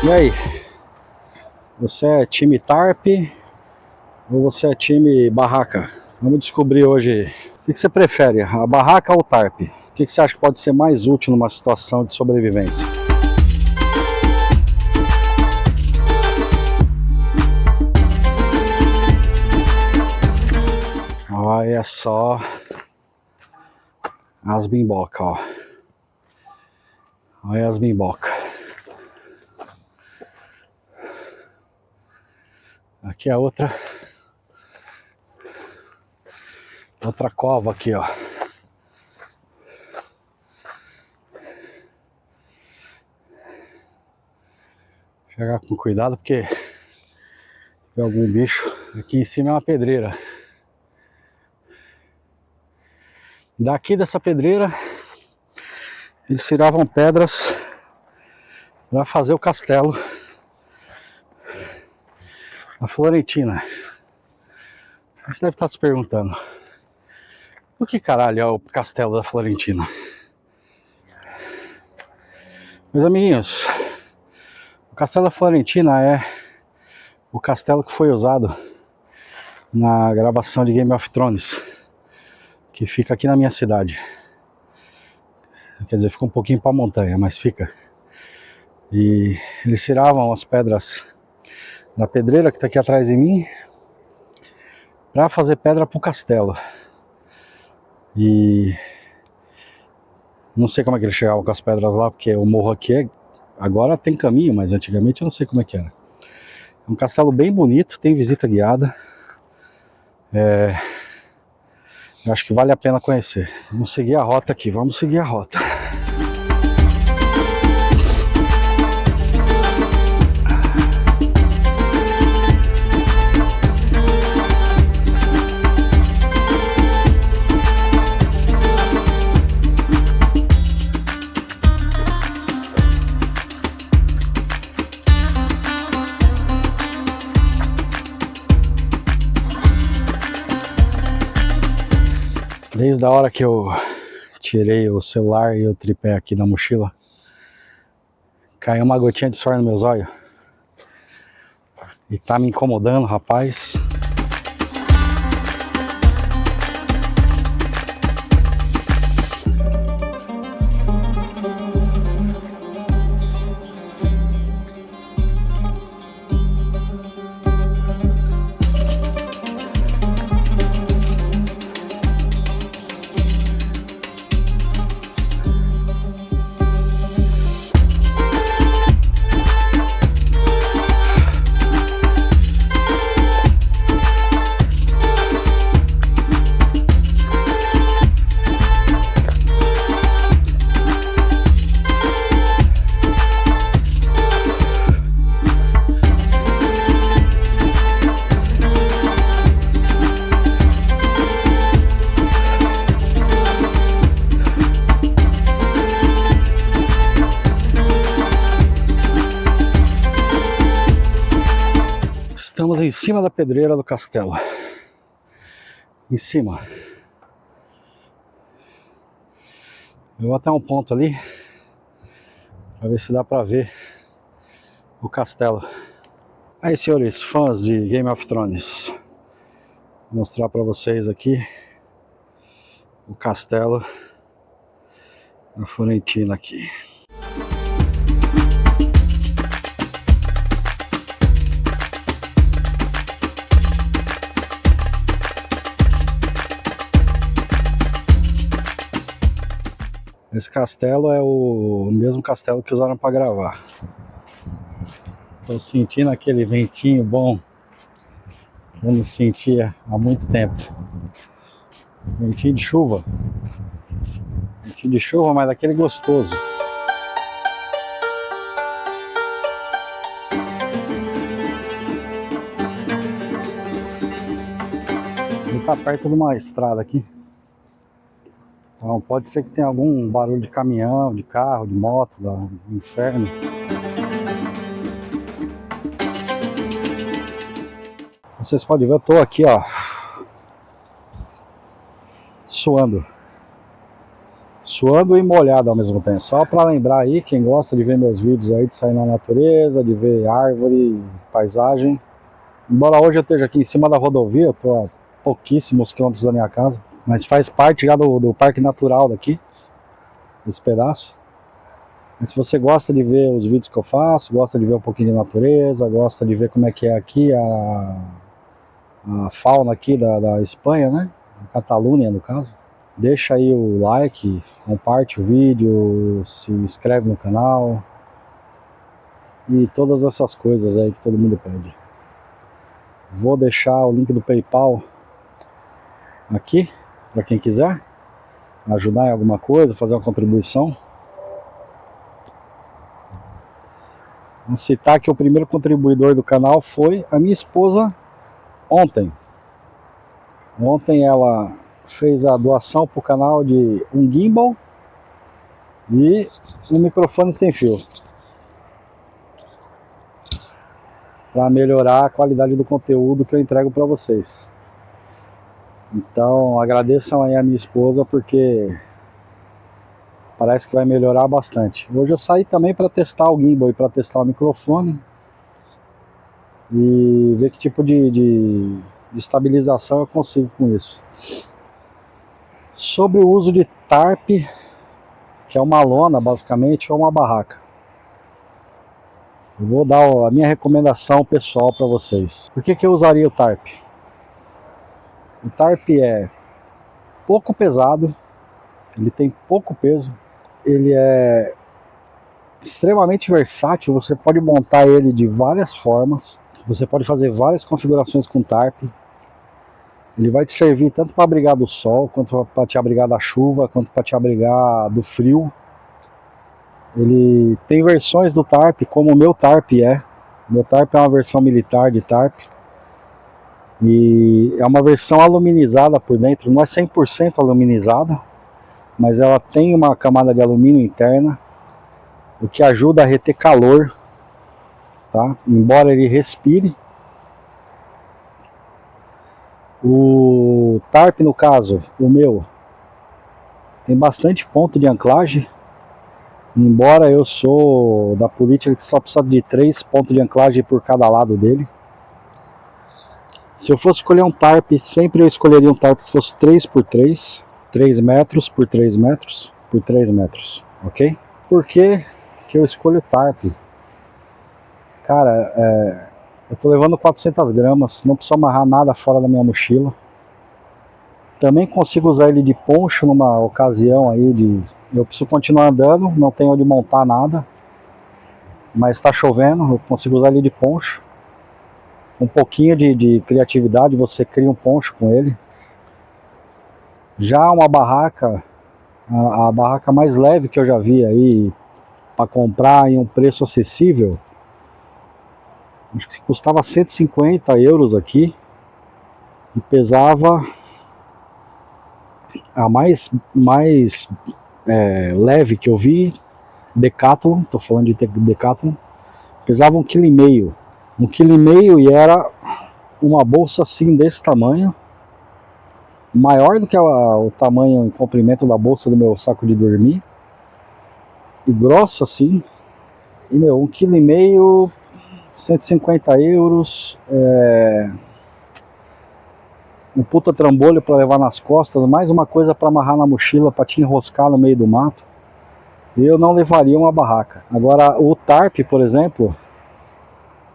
E aí? Você é time tarp ou você é time barraca? Vamos descobrir hoje. O que você prefere, a barraca ou o tarp? O que você acha que pode ser mais útil numa situação de sobrevivência? Olha só as bimbocas, ó. Olha as bimbocas. Aqui é outra cova aqui, ó. Chegar com cuidado porque tem algum bicho. Aqui em cima é uma pedreira. Daqui dessa pedreira eles tiravam pedras para fazer o castelo da Florentina. Você deve estar se perguntando, o que caralho é o castelo da Florentina? Meus amiguinhos, o castelo da Florentina é o castelo que foi usado na gravação de Game of Thrones, que fica aqui na minha cidade. Quer dizer, fica um pouquinho para a montanha, mas fica. E eles tiravam as pedras da pedreira que está aqui atrás de mim para fazer pedra para o castelo. E não sei como é que eles chegavam com as pedras lá, porque o morro aqui agora tem caminho, mas antigamente eu não sei como é que era. É um castelo bem bonito, tem visita guiada. Eu acho que vale a pena conhecer. Vamos seguir a rota aqui, vamos seguir a rota. Desde a hora que eu tirei o celular e o tripé aqui da mochila, caiu uma gotinha de suor no meus olhos. E tá me incomodando, rapaz. Estamos em cima da pedreira do castelo. Em cima. Eu vou até um ponto ali para ver se dá para ver o castelo. Aí, senhores fãs de Game of Thrones, vou mostrar para vocês aqui o castelo da Florentina aqui. Esse castelo é o mesmo castelo que usaram para gravar. Estou sentindo aquele ventinho bom que eu não sentia há muito tempo. Ventinho de chuva. Ventinho de chuva, mas daquele gostoso. Ele está perto de uma estrada aqui. Então pode ser que tenha algum barulho de caminhão, de carro, de moto, do inferno. Vocês podem ver, eu tô aqui, ó, suando suando e molhado ao mesmo tempo. Só para lembrar aí, quem gosta de ver meus vídeos aí, de sair na natureza, de ver árvore, paisagem. Embora hoje eu esteja aqui em cima da rodovia, eu estou a pouquíssimos quilômetros da minha casa, mas faz parte já do parque natural daqui, esse pedaço. Mas se você gosta de ver os vídeos que eu faço, gosta de ver um pouquinho de natureza, gosta de ver como é que é aqui a fauna aqui da Espanha, né? Catalunha, no caso. Deixa aí o like, comparte o vídeo, se inscreve no canal e todas essas coisas aí que todo mundo pede. Vou deixar o link do PayPal aqui, para quem quiser ajudar em alguma coisa, fazer uma contribuição. Vou citar que o primeiro contribuidor do canal foi a minha esposa ontem. Ontem ela fez a doação para o canal de um gimbal e um microfone sem fio, para melhorar a qualidade do conteúdo que eu entrego para vocês. Então agradeçam aí a minha esposa, porque parece que vai melhorar bastante. Hoje eu saí também para testar o gimbal e para testar o microfone e ver que tipo de estabilização eu consigo com isso. Sobre o uso de tarp, que é uma lona basicamente, ou uma barraca. Eu vou dar a minha recomendação pessoal para vocês. Por que eu usaria o tarp? O tarp é pouco pesado, ele tem pouco peso, ele é extremamente versátil, você pode montar ele de várias formas, você pode fazer várias configurações com tarp. Ele vai te servir tanto para abrigar do sol, quanto para te abrigar da chuva, quanto para te abrigar do frio. Ele tem versões do tarp, como o meu tarp é. Meu tarp é uma versão militar de tarp. E é uma versão aluminizada por dentro, não é 100% aluminizada, mas ela tem uma camada de alumínio interna, o que ajuda a reter calor, tá? Embora ele respire. O tarp, no caso, o meu, tem bastante ponto de anclagem, embora eu sou da política que só precisa de 3 pontos de anclagem por cada lado dele. Se eu fosse escolher um tarp, sempre eu escolheria um tarp que fosse 3x3, 3 metros por 3 metros por 3 metros, ok? Por que eu escolho tarp? Cara, eu tô levando 400 gramas, não preciso amarrar nada fora da minha mochila. Também consigo usar ele de poncho numa ocasião aí eu preciso continuar andando, não tenho onde montar nada, mas está chovendo, eu consigo usar ele de poncho. Um pouquinho de criatividade, você cria um poncho com ele. Já uma barraca, a barraca mais leve que eu já vi aí para comprar em um preço acessível, acho que custava 150 euros aqui e pesava a mais leve que eu vi, Decathlon, tô falando de Decathlon, pesava 1,5 kg. 1,5 kg e era uma bolsa assim desse tamanho, maior do que o tamanho em comprimento da bolsa do meu saco de dormir, e grossa assim, e meu, 1,5 kg, 150 euros, um puta trambolho para levar nas costas, mais uma coisa para amarrar na mochila, para te enroscar no meio do mato. Eu não levaria uma barraca. Agora o tarp, por exemplo,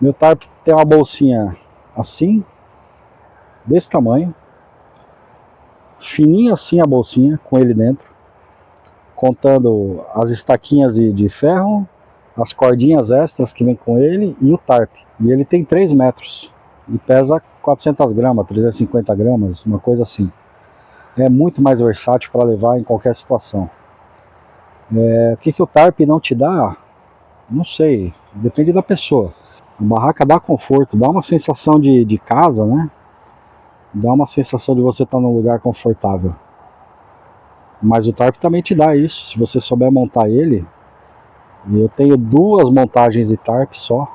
meu tarp tem uma bolsinha assim, desse tamanho, fininha assim a bolsinha, com ele dentro, contando as estaquinhas de ferro, as cordinhas extras que vem com ele e o tarp. E ele tem 3 metros e pesa 400 gramas, 350 gramas, uma coisa assim. É muito mais versátil para levar em qualquer situação. O que o tarp não te dá? Não sei, depende da pessoa. A barraca dá conforto, dá uma sensação de casa, né? Dá uma sensação de você estar num lugar confortável. Mas o tarp também te dá isso, se você souber montar ele. E eu tenho 2 montagens de tarp só.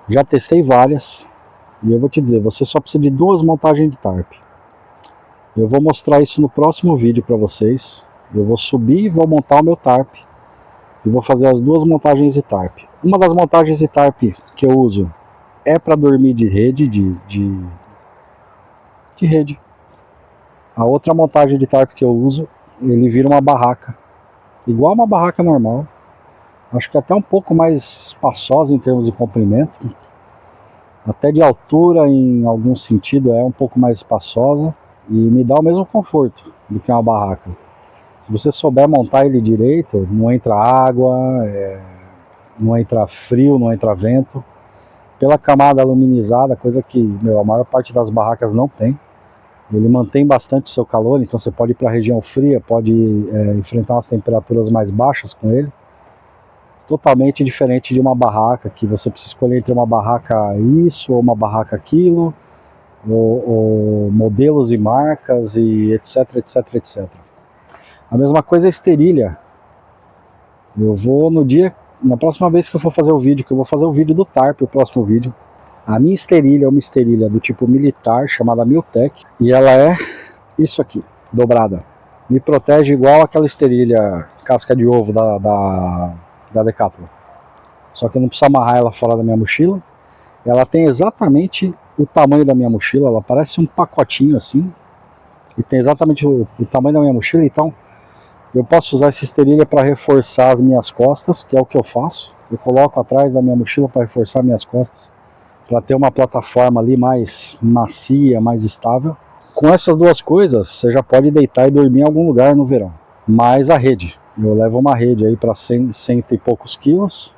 Já testei várias. E eu vou te dizer, você só precisa de 2 montagens de tarp. Eu vou mostrar isso no próximo vídeo para vocês. Eu vou subir e vou montar o meu tarp. E vou fazer as duas montagens de tarp. Uma das montagens de tarp que eu uso é para dormir de rede, de rede. A outra montagem de tarp que eu uso, ele vira uma barraca. Igual uma barraca normal. Acho que até um pouco mais espaçosa em termos de comprimento. Até de altura, em algum sentido, é um pouco mais espaçosa. E me dá o mesmo conforto do que uma barraca. Se você souber montar ele direito, não entra água, não entra frio, não entra vento. Pela camada aluminizada, coisa que a maior parte das barracas não tem. Ele mantém bastante o seu calor, então você pode ir para a região fria, pode enfrentar as temperaturas mais baixas com ele. Totalmente diferente de uma barraca, que você precisa escolher entre uma barraca isso ou uma barraca aquilo, ou modelos e marcas e etc, etc, etc. A mesma coisa é a esterilha. Eu vou na próxima vez que eu for fazer o vídeo, que eu vou fazer o vídeo do tarp, o próximo vídeo. A minha esterilha é uma esterilha do tipo militar, chamada Miltec, e ela é isso aqui, dobrada. Me protege igual aquela esterilha casca de ovo da Decathlon. Só que eu não preciso amarrar ela fora da minha mochila. Ela tem exatamente o tamanho da minha mochila, ela parece um pacotinho assim. E tem exatamente o tamanho da minha mochila, então eu posso usar essa esterilha para reforçar as minhas costas, que é o que eu faço. Eu coloco atrás da minha mochila para reforçar minhas costas, para ter uma plataforma ali mais macia, mais estável. Com essas duas coisas, você já pode deitar e dormir em algum lugar no verão. Mais a rede. Eu levo uma rede aí para 100 e poucos quilos.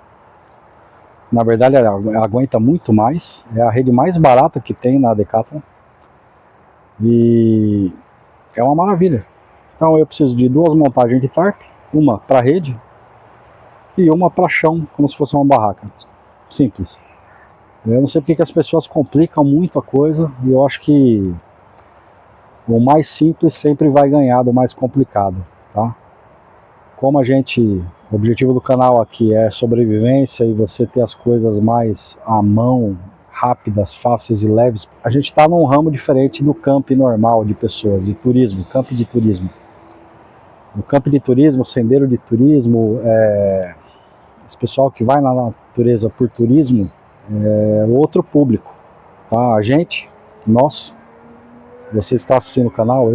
Na verdade, ela aguenta muito mais. É a rede mais barata que tem na Decathlon. E é uma maravilha. Então eu preciso de duas montagens de tarp. Uma para rede e uma para chão, como se fosse uma barraca. Simples. Eu não sei porque que as pessoas complicam muito a coisa. E eu acho que o mais simples sempre vai ganhar do mais complicado, tá? Como o objetivo do canal aqui é sobrevivência e você ter as coisas mais à mão, rápidas, fáceis e leves, a gente está num ramo diferente do camp normal de pessoas, de turismo, camp de turismo. No camp de turismo, sendeiro de turismo, esse pessoal que vai na natureza por turismo, é outro público, tá? Nós, você está assistindo o canal,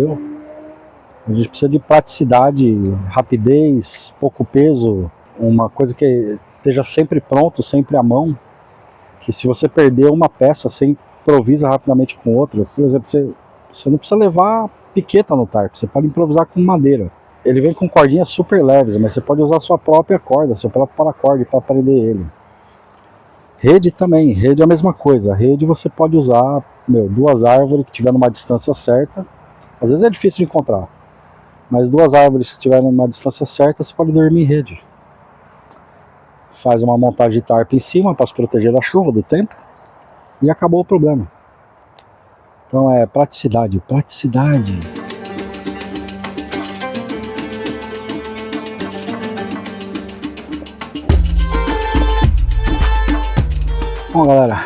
a gente precisa de praticidade, rapidez, pouco peso, uma coisa que esteja sempre pronto, sempre à mão, que se você perder uma peça, você improvisa rapidamente com outra. Por exemplo, você não precisa levar piqueta no tarp, você pode improvisar com madeira. Ele vem com cordinhas super leves, mas você pode usar sua própria corda, seu próprio paracorde para prender ele. Rede também, rede é a mesma coisa. Rede você pode usar, duas árvores que estiver numa distância certa. Às vezes é difícil de encontrar, mas duas árvores que estiverem numa distância certa, você pode dormir em rede. Faz uma montagem de tarp em cima para se proteger da chuva, do tempo, e acabou o problema. Então é praticidade, praticidade. Bom, galera,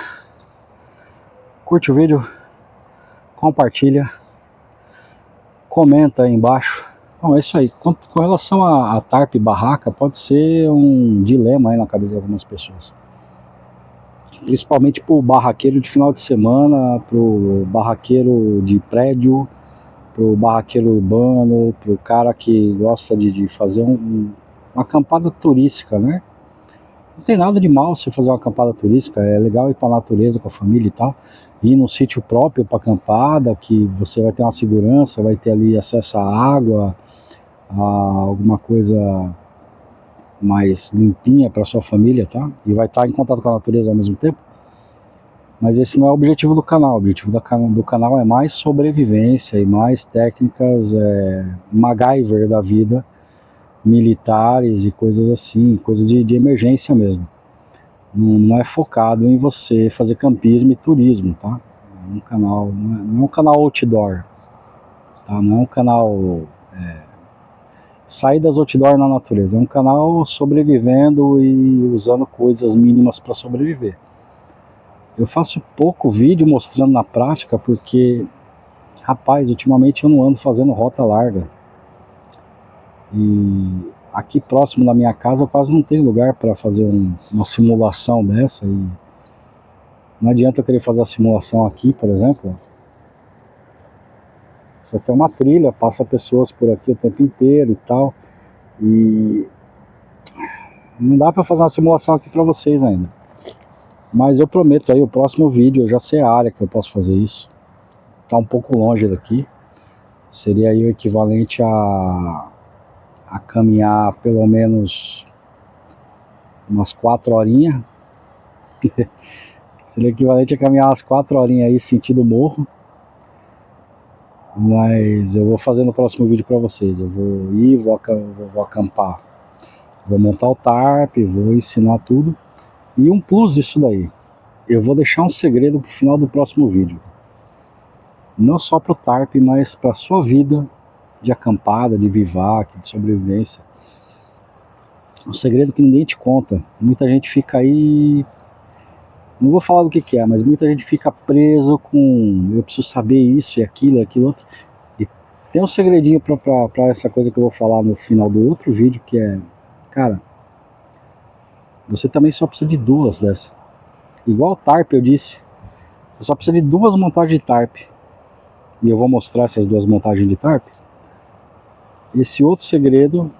curte o vídeo, compartilha, comenta aí embaixo. Bom, é isso aí. Com relação a tarp barraca, pode ser um dilema aí na cabeça de algumas pessoas. Principalmente pro barraqueiro de final de semana, pro barraqueiro de prédio, pro barraqueiro urbano, pro cara que gosta de fazer uma acampada turística, né? Não tem nada de mal você fazer uma acampada turística, é legal ir pra natureza com a família e tal. Ir num sítio próprio para acampada, que você vai ter uma segurança, vai ter ali acesso à água, a alguma coisa mais limpinha para sua família, tá? E vai estar em contato com a natureza ao mesmo tempo. Mas esse não é o objetivo do canal. O objetivo do canal é mais sobrevivência e mais técnicas MacGyver da vida, militares e coisas assim, coisas de emergência mesmo. Não é focado em você fazer campismo e turismo, tá? É um canal, não é um canal outdoor, tá? Não é um canal saídas outdoor na natureza, é um canal sobrevivendo e usando coisas mínimas para sobreviver. Eu faço pouco vídeo mostrando na prática porque, rapaz, ultimamente eu não ando fazendo rota larga. E aqui próximo da minha casa eu quase não tenho lugar para fazer uma simulação dessa. E não adianta eu querer fazer a simulação aqui, por exemplo. Isso aqui é uma trilha, passa pessoas por aqui o tempo inteiro e tal. E não dá para fazer uma simulação aqui para vocês ainda. Mas eu prometo aí, o próximo vídeo eu já sei a área que eu posso fazer isso. Tá um pouco longe daqui. Seria aí o equivalente a caminhar pelo menos umas 4 horinhas. Seria equivalente a caminhar umas 4 horinhas aí sentido morro. Mas eu vou fazer no próximo vídeo para vocês. Eu vou ir, vou acampar. Vou montar o tarp, vou ensinar tudo. E um plus disso daí, eu vou deixar um segredo pro final do próximo vídeo. Não só pro tarp, mas pra sua vida de acampada, de vivac, de sobrevivência. Um segredo que ninguém te conta. Muita gente fica aí... Não vou falar do que é, mas muita gente fica preso com... Eu preciso saber isso e aquilo outro. E tem um segredinho pra essa coisa que eu vou falar no final do outro vídeo, que é... Cara, você também só precisa de 2 dessas. Igual o tarp, eu disse. Você só precisa de 2 montagens de tarp. E eu vou mostrar essas 2 montagens de tarp. Esse outro segredo,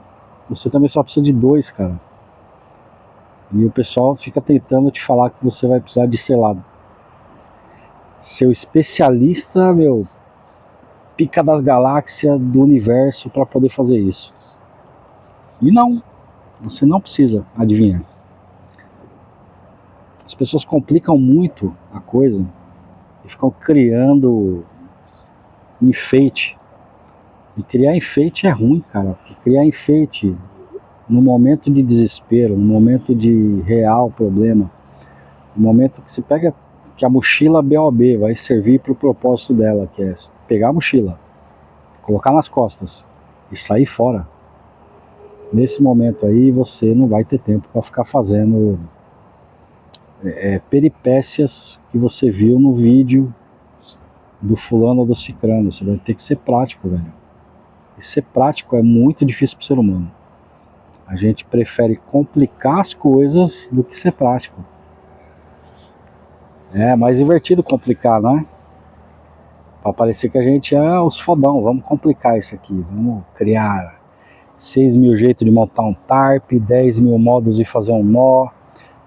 você também só precisa de 2, cara. E o pessoal fica tentando te falar que você vai precisar de, sei lá, seu especialista, meu, pica das galáxias do universo para poder fazer isso. E não, você não precisa adivinhar. As pessoas complicam muito a coisa e ficam criando enfeite. E criar enfeite é ruim, cara, porque criar enfeite no momento de desespero, no momento de real problema, no momento que você pega, que a mochila BOB vai servir para o propósito dela, que é pegar a mochila, colocar nas costas e sair fora. Nesse momento aí você não vai ter tempo para ficar fazendo peripécias que você viu no vídeo do fulano ou do cicrano. Você vai ter que ser prático, velho. E ser prático é muito difícil para o ser humano. A gente prefere complicar as coisas do que ser prático. É mais divertido complicar, não é? Para parecer que a gente é os fodão. Vamos complicar isso aqui. Vamos criar 6.000 jeitos de montar um tarp, 10.000 modos de fazer um nó,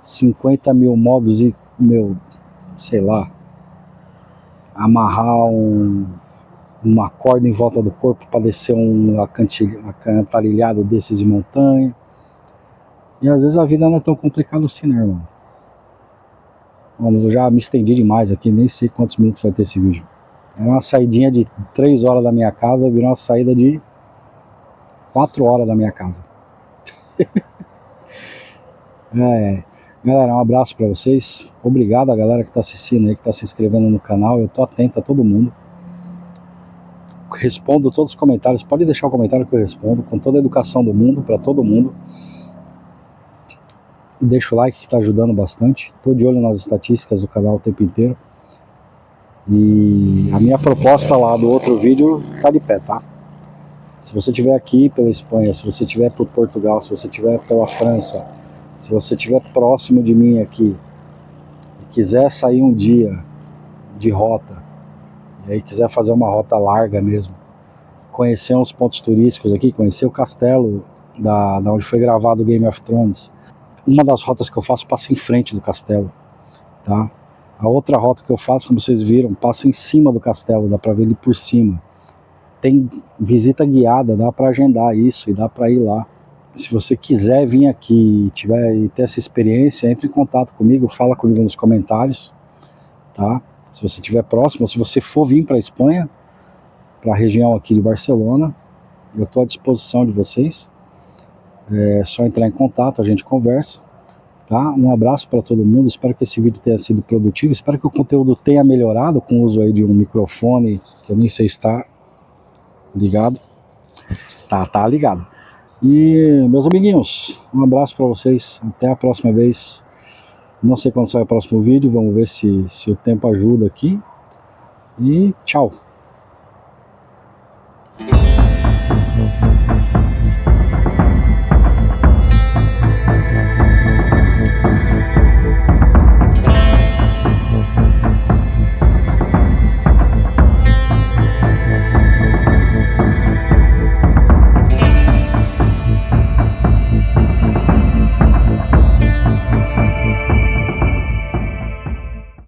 50.000 modos de, sei lá, amarrar uma corda em volta do corpo para descer um acantarilhado desses de montanha. E às vezes a vida não é tão complicada assim, né, irmão? Bom, eu já me estendi demais aqui, nem sei quantos minutos vai ter esse vídeo. Era uma saidinha de 3 horas da minha casa, virou uma saída de 4 horas da minha casa. Galera, um abraço pra vocês. Obrigado a galera que tá assistindo aí, que tá se inscrevendo no canal. Eu tô atento a todo mundo. Respondo todos os comentários. Pode deixar o comentário que eu respondo, com toda a educação do mundo, pra todo mundo. Deixa o like que tá ajudando bastante. Tô de olho nas estatísticas do canal o tempo inteiro. E a minha proposta lá do outro vídeo tá de pé, tá? Se você estiver aqui pela Espanha, se você estiver por Portugal, se você estiver pela França, se você estiver próximo de mim aqui e quiser sair um dia de rota, e aí quiser fazer uma rota larga mesmo, conhecer uns pontos turísticos aqui, conhecer o castelo da onde foi gravado o Game of Thrones, uma das rotas que eu faço passa em frente do castelo, tá? A outra rota que eu faço, como vocês viram, passa em cima do castelo, dá pra ver ele por cima. Tem visita guiada, dá pra agendar isso e dá pra ir lá. Se você quiser vir aqui e ter essa experiência, entre em contato comigo, fala comigo nos comentários, tá? Se você estiver próximo, ou se você for vir para a Espanha, para a região aqui de Barcelona, eu estou à disposição de vocês. É só entrar em contato, a gente conversa, tá? Um abraço para todo mundo, espero que esse vídeo tenha sido produtivo, espero que o conteúdo tenha melhorado com o uso aí de um microfone, que eu nem sei se está ligado. Tá ligado. E, meus amiguinhos, um abraço para vocês, até a próxima vez. Não sei quando sai o próximo vídeo, vamos ver se o tempo ajuda aqui. E tchau.